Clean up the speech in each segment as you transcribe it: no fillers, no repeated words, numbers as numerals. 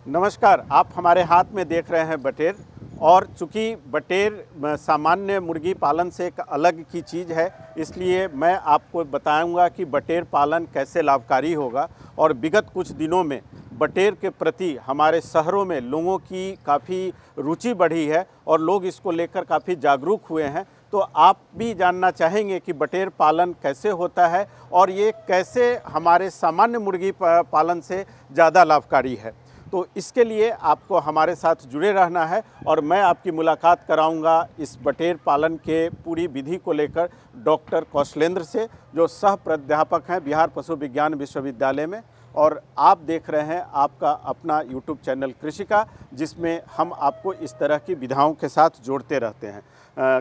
नमस्कार, आप हमारे हाथ में देख रहे हैं बटेर। और चूँकि बटेर सामान्य मुर्गी पालन से एक अलग की चीज़ है, इसलिए मैं आपको बताऊंगा कि बटेर पालन कैसे लाभकारी होगा। और विगत कुछ दिनों में बटेर के प्रति हमारे शहरों में लोगों की काफ़ी रुचि बढ़ी है और लोग इसको लेकर काफ़ी जागरूक हुए हैं। तो आप भी जानना चाहेंगे कि बटेर पालन कैसे होता है और ये कैसे हमारे सामान्य मुर्गी पालन से ज़्यादा लाभकारी है। तो इसके लिए आपको हमारे साथ जुड़े रहना है और मैं आपकी मुलाकात कराऊंगा इस बटेर पालन के पूरी विधि को लेकर डॉक्टर कौशलेंद्र से, जो सह प्राध्यापक हैं बिहार पशु विज्ञान विश्वविद्यालय में। और आप देख रहे हैं आपका अपना यूट्यूब चैनल कृषिका, जिसमें हम आपको इस तरह की विधाओं के साथ जोड़ते रहते हैं।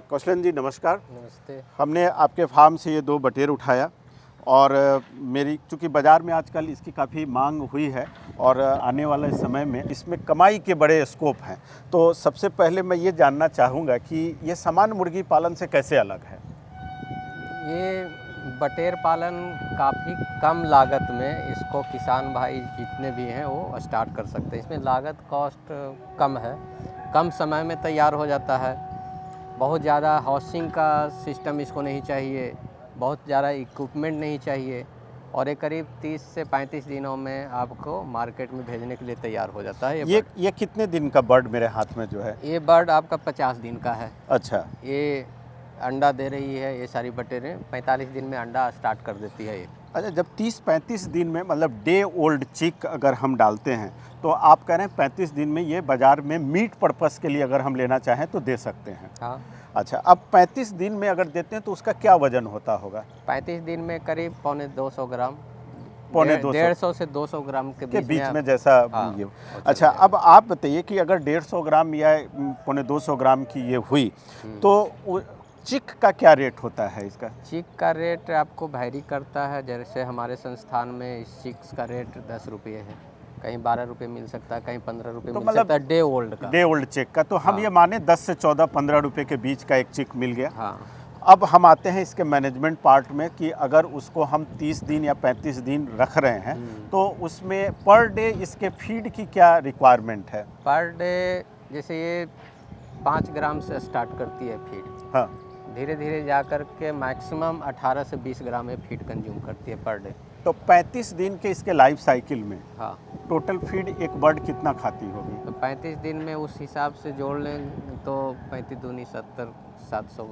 कौशलेंद्र जी नमस्कार। नमस्ते। हमने आपके फार्म से ये 2 बटेर उठाया और मेरी चूँकि बाज़ार में आजकल इसकी काफ़ी मांग हुई है और आने वाले समय में इसमें कमाई के बड़े स्कोप हैं। तो सबसे पहले मैं ये जानना चाहूँगा कि ये सामान्य मुर्गी पालन से कैसे अलग है? ये बटेर पालन काफ़ी कम लागत में इसको किसान भाई जितने भी हैं वो स्टार्ट कर सकते हैं। इसमें लागत कॉस्ट कम है, कम समय में तैयार हो जाता है। बहुत ज़्यादा हाउसिंग का सिस्टम इसको नहीं चाहिए, बहुत ज़्यादा इक्विपमेंट नहीं चाहिए और ये करीब 30 से 35 दिनों में आपको मार्केट में भेजने के लिए तैयार हो जाता है। ये कितने दिन का बर्ड मेरे हाथ में जो है? ये बर्ड आपका 50 दिन का है। अच्छा। ये अंडा दे रही है, ये सारी बटेरें 45 दिन में अंडा स्टार्ट कर देती है ये। अच्छा, जब 30-35 दिन में मतलब डे ओल्ड चिक अगर हम डालते हैं तो आप कह रहे हैं 35 दिन में ये बाज़ार में मीट पर्पस के लिए अगर हम लेना चाहें तो दे सकते हैं। हाँ। अच्छा, अब 35 दिन में अगर देते हैं तो उसका क्या वजन होता होगा? 35 दिन में करीब पौने 200 ग्राम, पौने 200 150 से 200 ग्राम के बीच में जैसा हाँ, ये। अच्छा, अब आप बताइए कि अगर 150 ग्राम या पौने 200 ग्राम की ये हुई तो चिक का क्या रेट होता है इसका? चिक का रेट आपको वैरी करता है। जैसे हमारे संस्थान में इस चिक्स का रेट 10 रुपये है, कहीं 12 रुपये मिल सकता है, कहीं 15 रुपये तो मिल सकता है डे ओल्ड का। डे ओल्ड चिक का तो हम ये माने 10 से 14-15 रुपये के बीच का एक चिक मिल गया। हाँ। अब हम आते हैं इसके मैनेजमेंट पार्ट में कि अगर उसको हम 30 दिन या 35 दिन रख रहे हैं तो उसमें पर डे इसके फीड की क्या रिक्वायरमेंट है? पर डे जैसे ये 5 ग्राम से स्टार्ट करती है फीड। हाँ। धीरे धीरे जा कर के मैक्सिमम 18 से 20 ग्राम ये फीड कंज्यूम करती है पर डे। तो 35 दिन के इसके लाइफ साइकिल में हाँ, टोटल फीड एक बर्ड कितना खाती होगी? तो 35 दिन में उस हिसाब से जोड़ लें तो 35 दूनी 70-700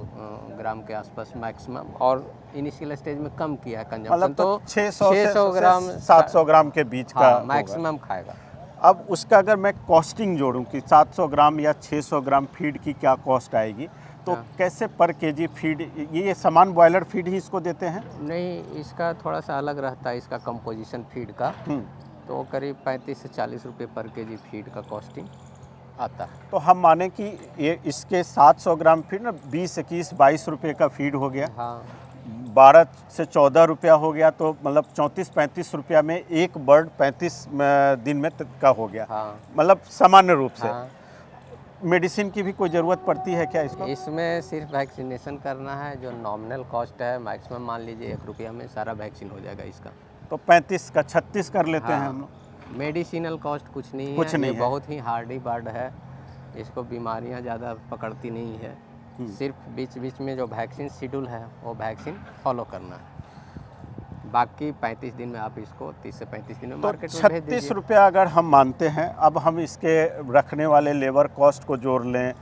ग्राम के आसपास मैक्सिमम। और इनिशियल स्टेज में कम किया है कंजम्पशन, मतलब तो 600 ग्राम 700 ग्राम के बीच का हाँ, होगा। मैक्सिमम खाएगा। अब उसका अगर मैं कॉस्टिंग जोड़ूं कि 700 ग्राम या 600 ग्राम फीड की क्या कॉस्ट आएगी, तो कैसे पर केजी फीड? ये सामान बॉयलर फीड ही इसको देते हैं? नहीं, इसका थोड़ा सा अलग रहता है इसका कंपोजिशन फीड का। तो करीब 35 से 40 रुपये पर केजी फीड का कॉस्टिंग आता है। तो हम माने कि ये इसके 700 ग्राम फीड ना 20-21-22 रुपये का फीड हो गया। हाँ। 12 से 14 रुपया हो गया, तो मतलब 34-35 रुपया में एक बर्ड 35 दिन में का हो गया। हाँ। मतलब सामान्य रूप से। हाँ। मेडिसिन की भी कोई ज़रूरत पड़ती है क्या इसको? इसमें सिर्फ वैक्सीनेशन करना है, जो नॉमिनल कॉस्ट है मैक्सिमम मान लीजिए 1 रुपया में सारा वैक्सीन हो जाएगा इसका। तो 35 का 36 कर लेते हैं हम लोग। मेडिसिनल कॉस्ट कुछ नहीं कुछ है, नहीं ये है। बहुत ही हार्डी बर्ड है, इसको बीमारियां ज़्यादा पकड़ती नहीं है। सिर्फ बीच बीच में जो वैक्सीन शेड्यूल है वो वैक्सीन फॉलो करना है। बाकी 35 दिन में आप इसको 30 से 35 दिन में मार्केट में भेज दीजिए। 36 रुपया अगर हम मानते हैं, अब हम इसके रखने वाले लेबर कॉस्ट को जोड़ लें,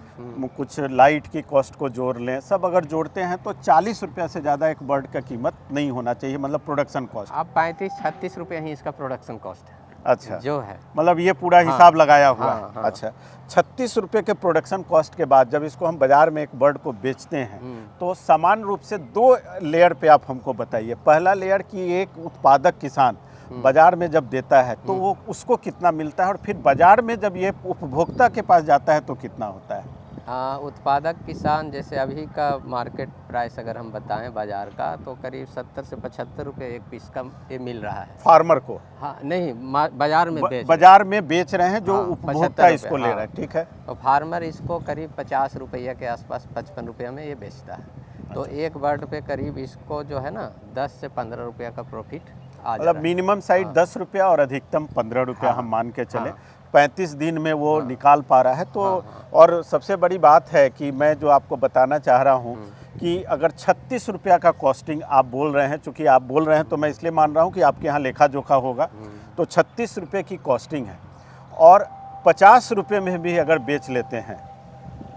कुछ लाइट की कॉस्ट को जोड़ लें, सब अगर जोड़ते हैं तो 40 रुपया से ज़्यादा एक बर्ड का कीमत नहीं होना चाहिए, मतलब प्रोडक्शन कॉस्ट। आप 35-36 रुपये ही इसका प्रोडक्शन कॉस्ट है। अच्छा, जो है मतलब ये पूरा हिसाब लगाया हुआ है। हाँ। अच्छा, 36 रुपये के प्रोडक्शन कॉस्ट के बाद जब इसको हम बाज़ार में एक बर्ड को बेचते हैं तो समान रूप से 2 लेयर पे आप हमको बताइए। पहला लेयर कि एक उत्पादक किसान बाज़ार में जब देता है तो वो उसको कितना मिलता है, और फिर बाज़ार में जब ये उपभोक्ता के पास जाता है तो कितना होता है? उत्पादक किसान जैसे अभी का मार्केट प्राइस अगर हम बताएं बाज़ार का तो करीब 70 से 75 रुपये एक पीस का ये मिल रहा है फार्मर को। हाँ, नहीं, बाज़ार में बाज़ार में बेच रहे हैं जो हाँ, उपभोक्ता इसको ले रहा है। ठीक है। तो फार्मर इसको करीब 50 रुपये के आसपास 55 रुपये में ये बेचता है। तो एक बर्ड पे करीब इसको जो है ना 10 से 15 रुपया का प्रॉफिट आ जा रहा मतलब है। मिनिमम साइड 10 रुपया और अधिकतम 15 रुपया हम मान के चले। 35 दिन में वो हाँ। निकाल पा रहा है। तो हाँ, हाँ। और सबसे बड़ी बात है कि मैं जो आपको बताना चाह रहा हूँ कि अगर 36 रुपया का कॉस्टिंग आप बोल रहे हैं, चूँकि आप बोल रहे हैं तो मैं इसलिए मान रहा हूँ कि आपके यहाँ लेखा जोखा होगा, तो 36 रुपये की कॉस्टिंग है और 50 रुपये में भी अगर बेच लेते हैं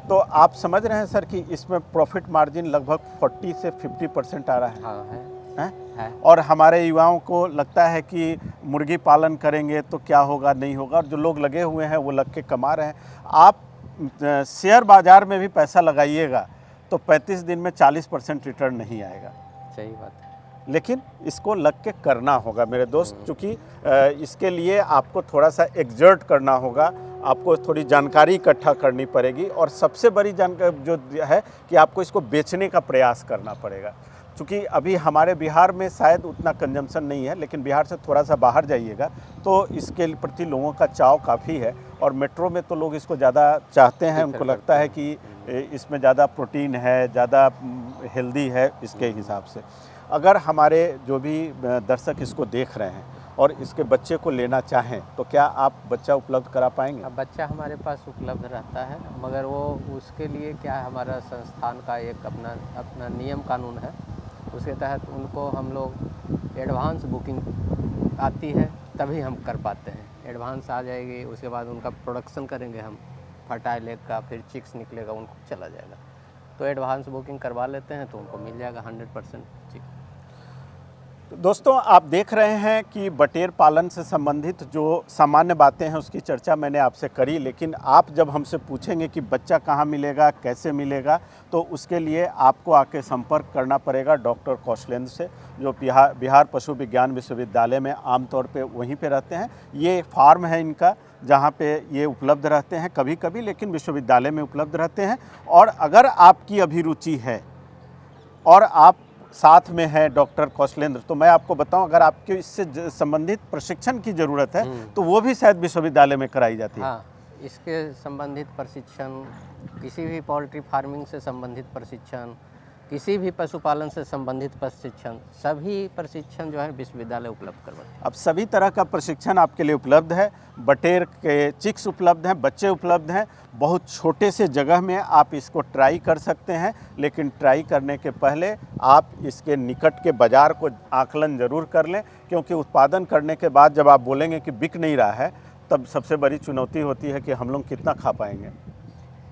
तो आप समझ रहे हैं सर कि इसमें प्रॉफिट मार्जिन लगभग 40 से 50% आ रहा है। हाँ हैं? है। और हमारे युवाओं को लगता है कि मुर्गी पालन करेंगे तो क्या होगा नहीं होगा, और जो लोग लगे हुए हैं वो लग के कमा रहे हैं। आप शेयर बाज़ार में भी पैसा लगाइएगा तो 35 दिन में 40% रिटर्न नहीं आएगा। सही बात है। लेकिन इसको लग के करना होगा मेरे दोस्त, क्योंकि इसके लिए आपको थोड़ा सा एग्जर्ट करना होगा, आपको थोड़ी जानकारी इकट्ठा करनी पड़ेगी और सबसे बड़ी जानकारी जो है कि आपको इसको बेचने का प्रयास करना पड़ेगा। क्योंकि अभी हमारे बिहार में शायद उतना कंजम्पशन नहीं है, लेकिन बिहार से थोड़ा सा बाहर जाइएगा तो इसके प्रति लोगों का चाव काफ़ी है और मेट्रो में तो लोग इसको ज़्यादा चाहते हैं, उनको लगता है कि इसमें ज़्यादा प्रोटीन है, ज़्यादा हेल्दी है इसके हिसाब से। अगर हमारे जो भी दर्शक इसको देख रहे हैं और इसके बच्चे को लेना चाहें तो क्या आप बच्चा उपलब्ध करा पाएंगे? अब बच्चा हमारे पास उपलब्ध रहता है, मगर वो उसके लिए क्या है, हमारा संस्थान का एक अपना नियम कानून है, उसके तहत उनको हम लोग एडवांस बुकिंग आती है तभी हम कर पाते हैं। एडवांस आ जाएगी, उसके बाद उनका प्रोडक्शन करेंगे हम, फर्टाइल एग का, फिर चिक्स निकलेगा, उनको चला जाएगा। तो एडवांस बुकिंग करवा लेते हैं तो उनको मिल जाएगा 100% चिक। तो दोस्तों आप देख रहे हैं कि बटेर पालन से संबंधित जो सामान्य बातें हैं उसकी चर्चा मैंने आपसे करी, लेकिन आप जब हमसे पूछेंगे कि बच्चा कहाँ मिलेगा, कैसे मिलेगा, तो उसके लिए आपको आके संपर्क करना पड़ेगा डॉक्टर कौशलेंद्र से, जो बिहार पशु विज्ञान विश्वविद्यालय में आमतौर पे वहीं पे रहते हैं। ये फार्म है इनका जहाँ पे ये उपलब्ध रहते हैं कभी कभी, लेकिन विश्वविद्यालय में उपलब्ध रहते हैं। और अगर आपकी अभिरुचि है और आप साथ में है डॉक्टर कौशलेंद्र, तो मैं आपको बताऊं, अगर आपके इससे संबंधित प्रशिक्षण की ज़रूरत है तो वो भी शायद विश्वविद्यालय में कराई जाती है। हाँ, इसके संबंधित प्रशिक्षण, किसी भी पोल्ट्री फार्मिंग से संबंधित प्रशिक्षण, किसी भी पशुपालन से संबंधित प्रशिक्षण, सभी प्रशिक्षण जो है विश्वविद्यालय उपलब्ध करवाते हैं। अब सभी तरह का प्रशिक्षण आपके लिए उपलब्ध है। बटेर के चिक्स उपलब्ध हैं, बच्चे उपलब्ध हैं। बहुत छोटे से जगह में आप इसको ट्राई कर सकते हैं, लेकिन ट्राई करने के पहले आप इसके निकट के बाज़ार को आकलन ज़रूर कर लें, क्योंकि उत्पादन करने के बाद जब आप बोलेंगे कि बिक नहीं रहा है, तब सबसे बड़ी चुनौती होती है कि हम लोग कितना खा पाएंगे।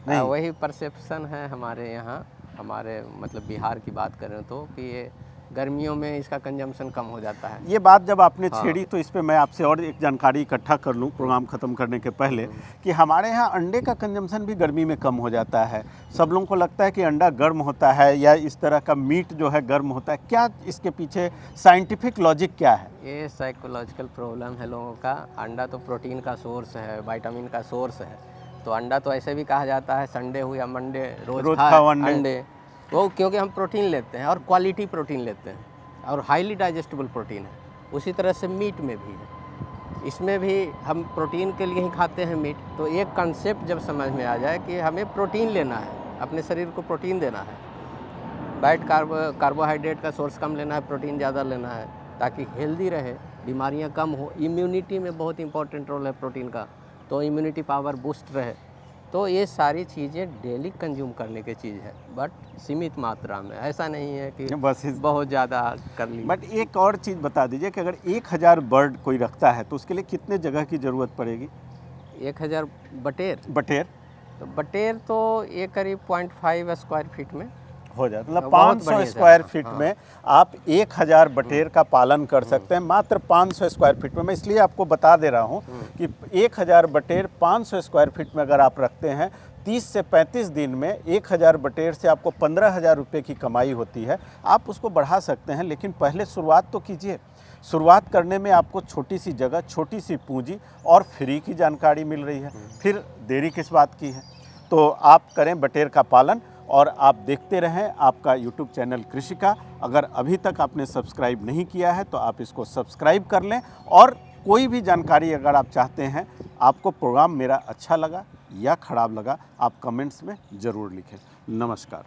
नहीं, वही परसेप्शन है हमारे यहाँ, हमारे मतलब बिहार की बात करें तो, कि ये गर्मियों में इसका कंजम्पशन कम हो जाता है। ये बात जब आपने हाँ। छेड़ी तो इस पे मैं आपसे और एक जानकारी इकट्ठा कर लूँ प्रोग्राम ख़त्म करने के पहले, कि हमारे यहाँ अंडे का कंजम्पशन भी गर्मी में कम हो जाता है। सब लोगों को लगता है कि अंडा गर्म होता है या इस तरह का मीट जो है गर्म होता है, क्या इसके पीछे साइंटिफिक लॉजिक क्या है? ये साइकोलॉजिकल प्रॉब्लम है लोगों का। अंडा तो प्रोटीन का सोर्स है, विटामिन का सोर्स है, तो अंडा तो ऐसे भी कहा जाता है संडे हो या मंडे रोज खाओ अंडे, वो क्योंकि हम प्रोटीन लेते हैं और क्वालिटी प्रोटीन लेते हैं और हाईली डाइजेस्टेबल प्रोटीन है। उसी तरह से मीट में भी है, इसमें भी हम प्रोटीन के लिए ही खाते हैं मीट। तो एक कंसेप्ट जब समझ में आ जाए कि हमें प्रोटीन लेना है, अपने शरीर को प्रोटीन देना है, बैड कार्बोहाइड्रेट का सोर्स कम लेना है, प्रोटीन ज़्यादा लेना है, ताकि हेल्दी रहे, बीमारियां कम हो। इम्यूनिटी में बहुत इंपॉर्टेंट रोल है प्रोटीन का, तो इम्यूनिटी पावर बूस्ट रहे। तो ये सारी चीज़ें डेली कंज्यूम करने की चीज़ है, बट सीमित मात्रा में। ऐसा नहीं है कि बस बहुत ज़्यादा कर ली। बट एक और चीज़ बता दीजिए कि अगर 1000 बर्ड कोई रखता है तो उसके लिए कितने जगह की ज़रूरत पड़ेगी? 1000 बटेर बटेर तो ये करीब 0.5 स्क्वायर फीट में हो जाता है। मतलब बहुत 500 बढ़िया से, स्क्वायर फीट हाँ। में आप 1000 बटेर का पालन कर सकते हैं, मात्र 500 स्क्वायर फीट में। मैं इसलिए आपको बता दे रहा हूँ कि 1000 बटेर 500 स्क्वायर फीट में अगर आप रखते हैं, 30 से 35 दिन में 1000 बटेर से आपको 15,000 रुपये की कमाई होती है। आप उसको बढ़ा सकते हैं, लेकिन पहले शुरुआत तो कीजिए। शुरुआत करने में आपको छोटी सी जगह, छोटी सी पूंजी और फ्री की जानकारी मिल रही है, फिर देरी किस बात की है? तो आप करें बटेर का पालन और आप देखते रहें आपका YouTube चैनल कृषि का। अगर अभी तक आपने सब्सक्राइब नहीं किया है तो आप इसको सब्सक्राइब कर लें, और कोई भी जानकारी अगर आप चाहते हैं, आपको प्रोग्राम मेरा अच्छा लगा या ख़राब लगा, आप कमेंट्स में ज़रूर लिखें। नमस्कार।